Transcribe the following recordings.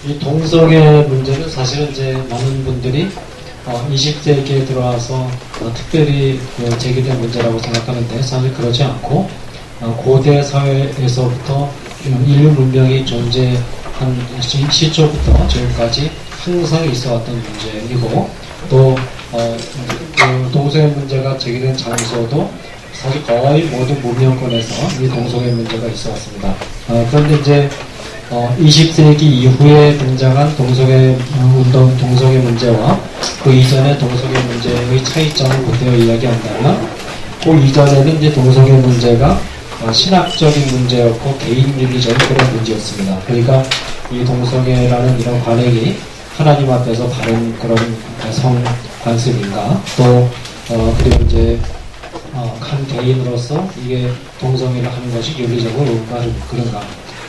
이 동성애 문제는 사실은 이제 많은 분들이 20세기에 들어와서 특별히 제기된 문제라고 생각하는데 사실 그렇지 않고 고대 사회에서부터 인류 문명이 존재한 시초부터 지금까지 항상 있어왔던 문제이고 또 그 동성애 문제가 제기된 장소도 사실 거의 모든 문명권에서 이 동성애 문제가 있어왔습니다. 그런데 이제 20세기 이후에 등장한 동성애 운동, 동성애 문제와 그 이전의 동성애 문제의 차이점을 보태어 이야기한다면 그 이전에는 이제 동성애 문제가 신학적인 문제였고 개인윤리적인 그런 문제였습니다. 그러니까 이 동성애라는 이런 관행이 하나님 앞에서 바른 그런 성 관습인가 또 그리고 이제 한 개인으로서 이게 동성애를 하는 것이 윤리적으로 그런가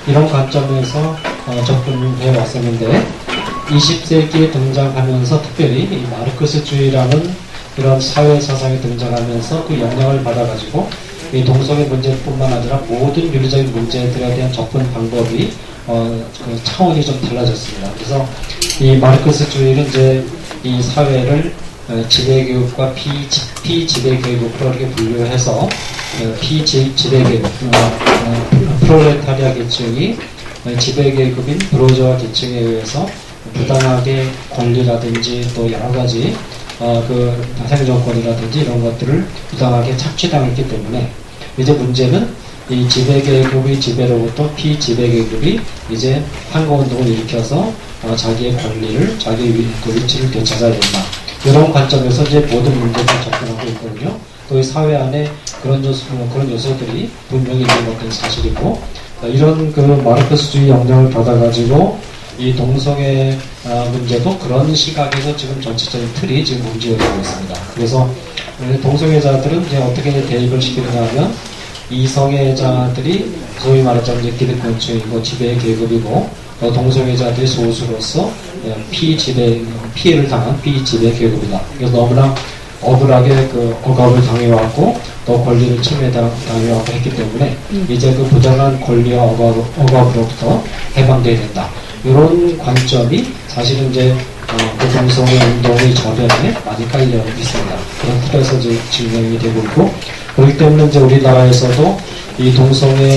이런 관점에서 접근해 왔었는데 20세기에 등장하면서 특별히 이 마르크스주의라는 이런 사회 사상이 등장하면서 그 영향을 받아가지고 이 동성애 문제뿐만 아니라 모든 윤리적인 문제들에 대한 접근 방법이 그 차원이 좀 달라졌습니다. 그래서 이 마르크스주의는 이제 이 사회를 지배교육과 피지배교육으로 이렇게 분류해서 피지배교육, 프롤레타리아 계층이 지배계급인 부르주아 계층에 의해서 부당하게 권리라든지 또 여러가지 그 생존권이라든지 이런 것들을 부당하게 착취당했기 때문에 이제 문제는 이 지배계급의 지배로부터 피지배계급이 이제 항거운동을 일으켜서 자기의 권리를, 자기의 그 위치를 되찾아야 된다. 이런 관점에서 이제 모든 문제를 접근하고 있거든요. 또 이 사회 안에 그런 요소들이 분명히 있는 것은 사실이고, 이런 그 마르크스주의 영향을 받아가지고 이 동성애 문제도 그런 시각에서 지금 전체적인 틀이 지금 문제되고 있습니다. 그래서 동성애자들은 이제 어떻게 대입을 시키느냐 하면 이성애자들이 소위 말하자면 이제 기득권층이고 지배 계급이고 동성애자들이 소수로서 피해를 당한 피지배 계급이다. 그래서 너무나 억울하게 그 억압을 당해왔고 또 권리를 침해당해왔고 했기 때문에 이제 그 부당한 권리와 억압으로부터 해방돼야 된다. 이런 관점이 사실은 이제 그 동성애 운동의 저변에 많이 깔려 있습니다. 그런 틀에서 이제 진행이 되고 있고 그렇기 때문에 이제 우리나라에서도 이 동성애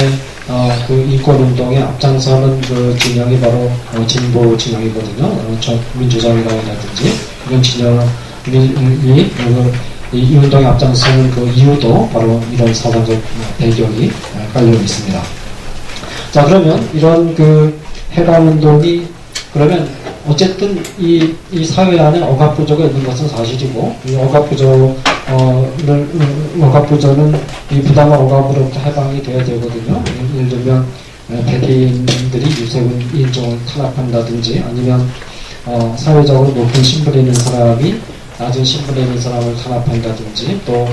그 인권 운동에 앞장서는 그 진영이 바로 진보 진영이거든요. 민주정의당이라든지 이런 진영이 이 운동에 앞장서는 그 이유도 바로 이런 사상적 배경이 깔려 있습니다. 자, 그러면 이런 그 해방 운동이 그러면 어쨌든 이 사회 안에 억압부조가 있는 것은 사실이고 이 억압부조는 이 부당한 억압으로부터 해방이 되어야 되거든요. 예를 들면 백인들이 유세군 인종을 탄압한다든지 아니면 사회적으로 높은 신분에 있는 사람이 낮은 신분에 있는 사람을 탄압한다든지 또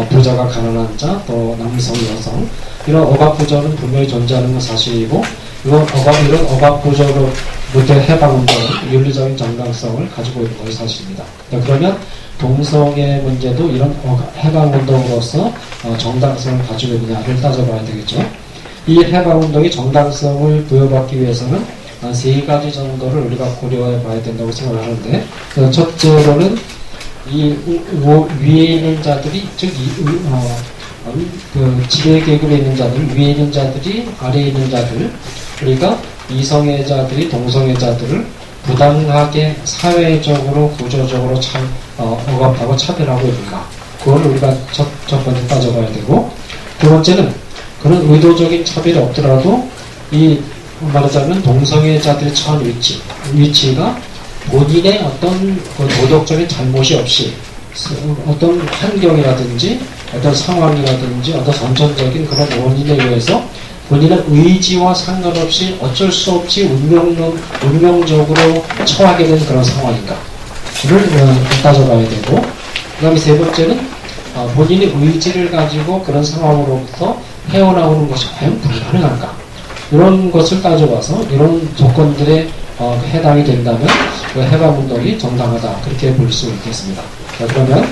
부자가 가난한 자, 또 남성, 여성 이런 억압부조는 분명히 존재하는 건 사실이고 이런 억압부조로부터 해방운동은 윤리적인 정당성을 가지고 있는 것이 사실입니다. 그러면 동성애 문제도 이런 해방운동으로서 정당성을 가지고 있느냐를 따져봐야 되겠죠. 이 해방운동이 정당성을 부여받기 위해서는 세 가지 정도를 우리가 고려해 봐야 된다고 생각하는데 첫째로는 이 위에 있는 자들이 즉 그 지배계급에 있는 자들, 위에 있는 자들이 아래에 있는 자들 그러니까 이성애자들이 동성애자들을 부당하게 사회적으로 구조적으로 억압하고 차별하고 있는가 그걸 우리가 첫 번째 따져봐야 되고 두 번째는 그런 의도적인 차별이 없더라도 이 말하자면 동성애자들의 처한 위치가 본인의 어떤 그 도덕적인 잘못이 없이 어떤 환경이라든지 어떤 상황이라든지 어떤 선천적인 그런 원인에 의해서 본인의 의지와 상관없이 어쩔 수 없이 운명적으로 처하게 된 그런 상황인가를 따져봐야 되고 그 다음에 세 번째는 본인의 의지를 가지고 그런 상황으로부터 헤어나오는 것이 과연 불가능한가 이런 것을 따져봐서 이런 조건들에 해당이 된다면 그 해방운동이 정당하다 그렇게 볼 수 있겠습니다. 그러면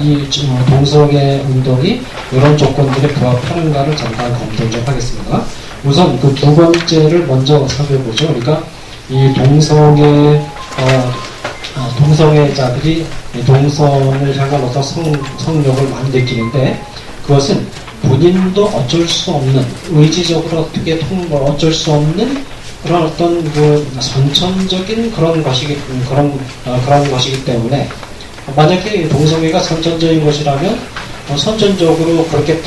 이 동성애 운동이 이런 조건들에 부합하는가를 잠깐 검토 좀 하겠습니다. 우선 그 두 번째를 먼저 살펴보죠. 그러니까 이 동성애자들이 이 동성을 향한 어떤 성욕을 많이 느끼는데, 그것은 본인도 어쩔 수 없는, 의지적으로 어떻게 어쩔 수 없는 그런 어떤 그 선천적인 그런 것이기 때문에, 만약에 동성애가 선천적인 것이라면 선천적으로 그렇게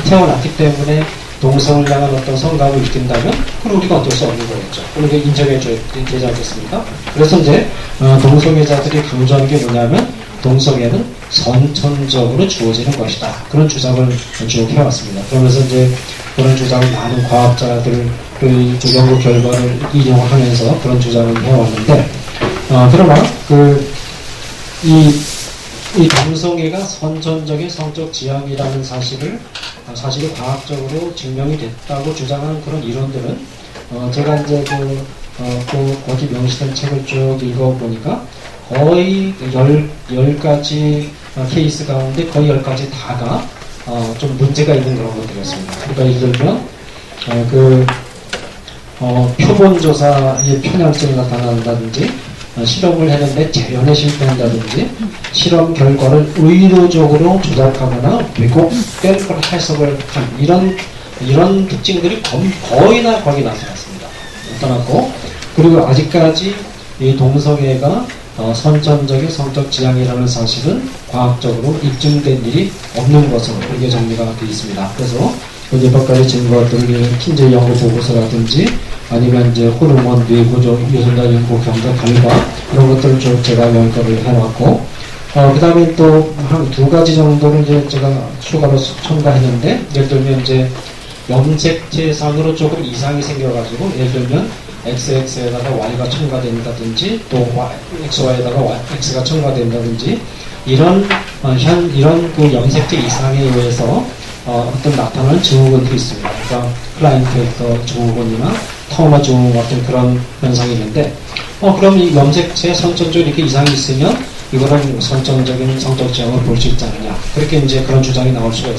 태어났기 때문에 동성을 향한 어떤 성감을 느낀다면 그럼 우리가 어쩔 수 없는 거겠죠. 우리가 인정해줘야 되지 않겠습니까? 그래서 이제 동성애자들이 강조하는 게 뭐냐면, 동성애는 선천적으로 주어지는 것이다. 그런 주장을 쭉 해왔습니다. 그러면서 이제 그런 주장을 많은 과학자들의 연구 결과를 인용하면서 그런 주장을 해왔는데, 그러나 이 동성애가 선천적인 성적 지향이라는 사실이 과학적으로 증명이 됐다고 주장하는 그런 이론들은, 제가 이제 거기 명시된 책을 쭉 읽어보니까 거의 10가지 케이스 가운데 거의 10가지 다가 좀 문제가 있는 그런 것들이었습니다. 그러니까 예를 들면 표본조사의 편향성이 나타난다든지, 실험을 했는데 재현에 실패한다든지, 실험 결과를 의도적으로 조작하거나 왜곡된 해석을 한 이런 특징들이 거의 다 거기 나타났고, 그리고 아직까지 이 동성애가 선천적인 성적 지향이라는 사실은 과학적으로 입증된 일이 없는 것으로 이게 정리가 되어 있습니다. 그래서 몇 가지 증거들이 킨제 연구 보고서라든지, 아니면 이제 호르몬 뇌구조 유전자 연구 경과 결과, 이런 것들을 좀 제가 연구를 해놨고, 그 다음에 또 한 2가지 정도는 이제 제가 추가로 첨가했는데, 예를 들면 이제 염색체상으로 조금 이상이 생겨가지고, 예를 들면 XX에다가 Y가 첨가된다든지, 또 XY에다가 X가 첨가된다든지, 이런 그 염색체 이상에 의해서 어떤 나타나는 증후군들이 있습니다. 그러니까 클라인페이터 증후군이나 터너 증후군 같은 그런 현상이 있는데, 그럼 이 염색체 선천적으로 이렇게 이상이 있으면 이거는 선천적인 성적 지향을 볼 수 있지 않느냐, 그렇게 이제 그런 주장이 나올 수가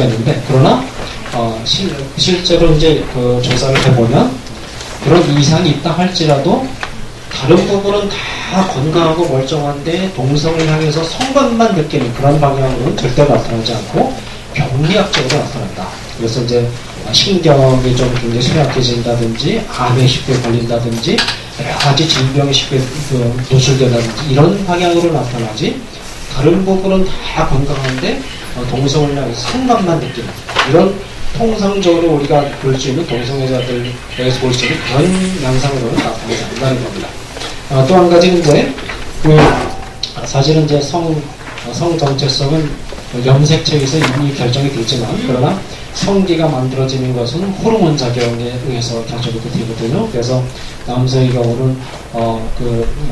있는데, 그러나 실제로 이제 그 조사를 해보면 그런 이상이 있다 할지라도 다른 부분은 다 건강하고 멀쩡한데 동성을 향해서 성감만 느끼는 그런 방향으로는 절대 나타나지 않고 병리학적으로 나타난다. 그래서 이제 신경이 좀 굉장히 쇠약해진다든지, 암에 쉽게 걸린다든지, 여러 가지 질병에 쉽게 노출된다든지, 이런 방향으로 나타나지, 다른 부분은 다 건강한데 동성을 향해서 성감만 느끼는, 이런 통상적으로 우리가 볼 수 있는 동성애자들에서 볼 수 있는 그런 양상으로는 나타나지 않는다는 겁니다. 또 한 가지는 이제 사실은 이제 성 정체성은 염색체에서 이미 결정이 되지만, 그러나 성기가 만들어지는 것은 호르몬 작용에 의해서 결정이 되거든요. 그래서 남성의 경우는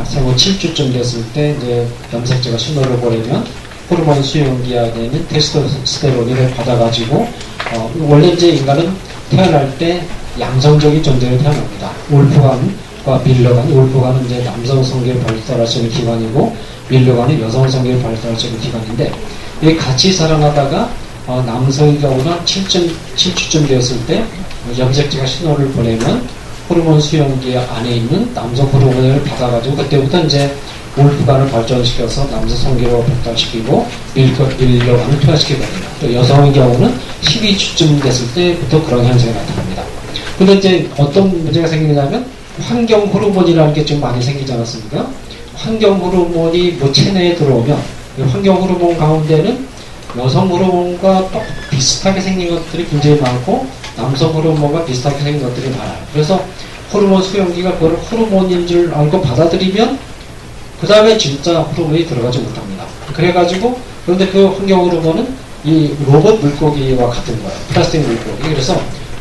생후 7주쯤 됐을 때 이제 염색체가 신호를 보내면 호르몬 수용기 안에 있는 테스토스테론을 받아가지고, 원래 이제 인간은 태어날 때 양성적인 존재로 태어납니다. 울프관과 밀러관, 울프관은 이제 남성 성기를 발달할 수 있는 기관이고, 밀러관은 여성 성기를 발달할 수 있는 기관인데, 이 같이 살아나다가 남성의 경우는 7주쯤 되었을 때 염색체가 신호를 보내면 호르몬 수용기 안에 있는 남성 호르몬을 받아가지고, 그때부터 이제 울프관을 발전시켜서 남성 성기로 발달시키고 밀려관을 퇴화시키거든요. 또 여성의 경우는 12주쯤 됐을 때부터 그런 현상이 나타납니다. 근데 이제 어떤 문제가 생기냐면, 환경 호르몬이라는 게 좀 많이 생기지 않았습니까? 환경 호르몬이 체내에 들어오면 환경 호르몬 가운데는 여성 호르몬과 또 비슷하게 생긴 것들이 굉장히 많고, 남성 호르몬과 비슷하게 생긴 것들이 많아요. 그래서 호르몬 수용기가 그걸 호르몬인 줄 알고 받아들이면 그 다음에 진짜 호르몬이 들어가지 못합니다. 그래가지고, 그런데 그 환경 호르몬은 이 로봇 물고기와 같은 거예요. 플라스틱 물고기. 그래서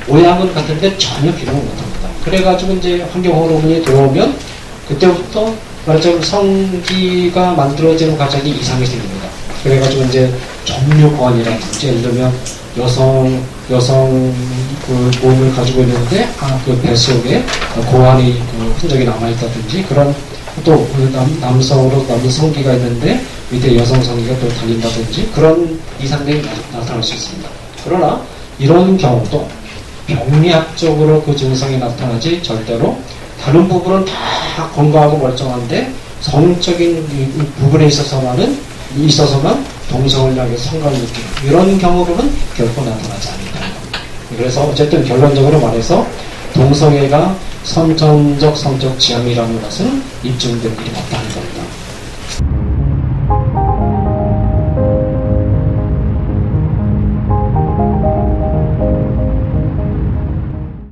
모양은 같은데 전혀 기능을 못합니다. 그래가지고 이제 환경 호르몬이 들어오면 그때부터 말하자면 성기가 만들어지는 과정이 이상이 생깁니다. 그래가지고 이제 점유권이라든지, 예를 들면 여성 그 몸을 가지고 있는데 그 뱃속에 고환의 흔적이 남아있다든지, 그런 또 남성 성기가 있는데 밑에 여성 성기가 또 달린다든지, 그런 이상들이 나타날 수 있습니다. 그러나 이런 경우도 병리학적으로 그 증상이 나타나지 절대로 다른 부분은 다 건강하고 멀쩡한데 성적인 부분에 있어서만 동성을 향해서 성감을 느끼는 이런 경우로는 결코 나타나지 않는다는 겁니다. 그래서 어쨌든 결론적으로 말해서 동성애가 선천적 성적 지향이라는 것은 입증된 일이 없다는 겁니다.